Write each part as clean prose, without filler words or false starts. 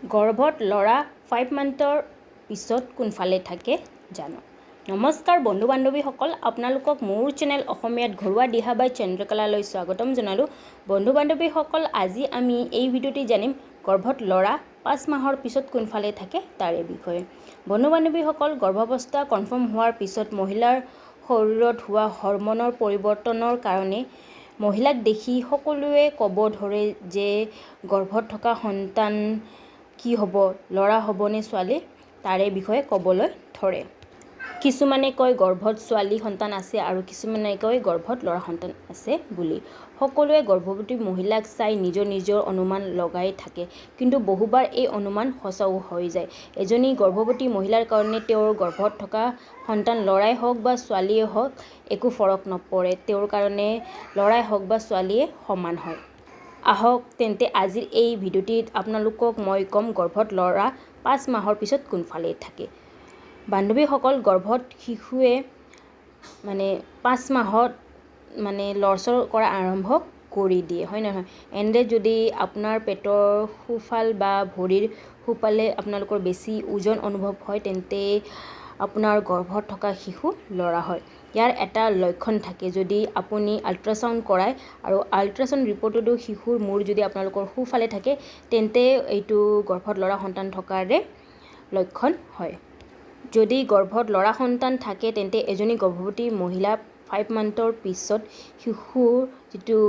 গৰ্ভত ল'ৰা 5 মান্থৰ পিছত কোনফালে থাকে জানো। নমস্কাৰ বন্ধু বান্ধৱীসকল, আপোনালোকক মোৰ চেনেল অসমীয়াত ঘৰুৱা দিহা বাই চন্দ্ৰকলালৈ স্বাগতম জনালোঁ। বন্ধু বান্ধৱীসকল, আজি আমি এই ভিডিঅ'টি জানিম গৰ্ভত ল'ৰা 5 মাহৰ পিছত কোনফালে থাকে তাৰে বিষয়ে। বন্ধু বান্ধৱীসকল, গৰ্ভাৱস্থা কনফাৰ্ম হোৱাৰ পিছত মহিলাৰ শৰীৰত হোৱা হৰমনৰ পৰিৱৰ্তনৰ কাৰণে মহিলাক দেখি সকলোৱে ক'ব ধৰে যে গৰ্ভত থকা সন্তান কি হ'ব, ল'ৰা হ'বনে ছোৱালী, তাৰে বিষয়ে ক'বলৈ ধৰে। কিছুমানে কয় গৰ্ভত ছোৱালী সন্তান আছে আৰু কিছুমানে কয় গৰ্ভত ল'ৰা সন্তান আছে বুলি। সকলোৱে গৰ্ভৱতী মহিলাক চাই নিজৰ অনুমান লগাই থাকে, কিন্তু বহুবাৰ এই অনুমান সঁচাও হৈ যায়। এজনী গৰ্ভৱতী মহিলাৰ কাৰণে তেওঁৰ গৰ্ভত থকা সন্তান ল'ৰাই হওক বা ছোৱালীয়ে হওক একো ফৰক নপৰে, তেওঁৰ কাৰণে ল'ৰাই হওক বা ছোৱালীয়ে সমান হয়। আহক তেন্তে আজিৰ এই ভিডিঅ'টিত আপোনালোকক মই ক'ম গৰ্ভত ল'ৰা 5 মাহৰ পিছত কোনফালে থাকে। বান্ধৱীসকল, গৰ্ভত শিশুৱে 5 মাহত লৰচৰ কৰা আৰম্ভ কৰি দিয়ে, হয় নহয়। এনে যদি আপোনাৰ পেটৰ সোঁফাল বা ভৰিৰ সোঁফালে আপোনালোকৰ বেছি ওজন অনুভৱ হয়, তেন্তে আপোনাৰ গৰ্ভত থকা শিশু ল'ৰা হয়। ইয়াৰ এটা লক্ষণ থাকে, যদি আপুনি আল্ট্ৰাচাউণ্ড কৰায় আৰু আল্ট্ৰাচাউণ্ড ৰিপৰ্টতো শিশুৰ মূৰ যদি আপোনালোকৰ সোঁফালে থাকে, তেন্তে এইটো গৰ্ভত ল'ৰা সন্তান থকাৰে লক্ষণ হয়। যদি গৰ্ভত ল'ৰা সন্তান থাকে, তেন্তে এজনী গৰ্ভৱতী মহিলা 5 মান্থৰ পিছত শিশুৰ যিটো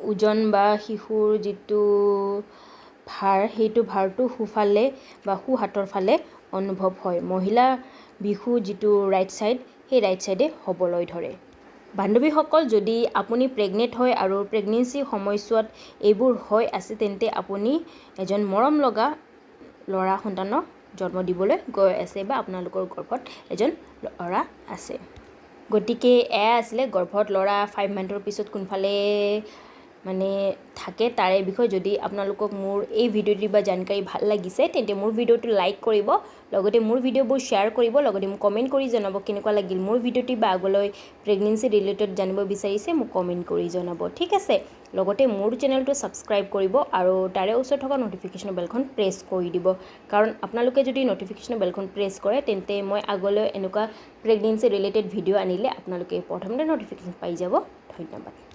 ওজন বা শিশুৰ যিটো ভাৰ, সেইটো ভাৰটো সোঁফালে বা সোঁ হাতৰ ফালে অনুভৱ হয়। মহিলা বিহু যিটো ৰাইট ছাইড, সেই ৰাইট ছাইডে হ'বলৈ ধৰে। বান্ধৱীসকল, যদি আপুনি প্ৰেগনেণ্ট হয় আৰু প্ৰেগনেঞ্চি সময়ছোৱাত এইবোৰ হৈ আছে, তেন্তে আপুনি এজন মৰম লগা ল'ৰা সন্তানক জন্ম দিবলৈ গৈ আছে বা আপোনালোকৰ গৰ্ভত এজন ল'ৰা আছে। গতিকে এয়া আছিলে গৰ্ভত ল'ৰা 5 মান্থৰ পিছত কোনফালে থাকে তাৰে বিষয়ে। যদি আপোনালোকক মোৰ এই ভিডিঅ'টি বা জানকাৰী ভাল লাগিছে, তেন্তে মোৰ ভিডিঅ'টো লাইক কৰিব, লগতে মোৰ ভিডিঅ'বোৰ শ্বেয়াৰ কৰিব, লগতে মোক কমেণ্ট কৰি জনাব কেনেকুৱা লাগিল মোৰ ভিডিঅ'টি, বা আগলৈ প্ৰেগনেঞ্চি ৰিলেটেড জানিব বিচাৰিছে মোক কমেণ্ট কৰি জনাব, ঠিক আছে। লগতে মোৰ চেনেলটো ছাবস্ক্ৰাইব কৰিব আৰু তাৰে ওচৰত থকা ন'টিফিকেশ্যন বেলখন প্ৰেছ কৰি দিব, কাৰণ আপোনালোকে যদি ন'টিফিকেশ্যন বেলখন প্ৰেছ কৰে, তেন্তে মই আগলৈ এনেকুৱা প্ৰেগনেঞ্চি ৰিলেটেড ভিডিঅ' আনিলে আপোনালোকে প্ৰথমতে ন'টিফিকেশ্যন পাই যাব। ধন্যবাদ।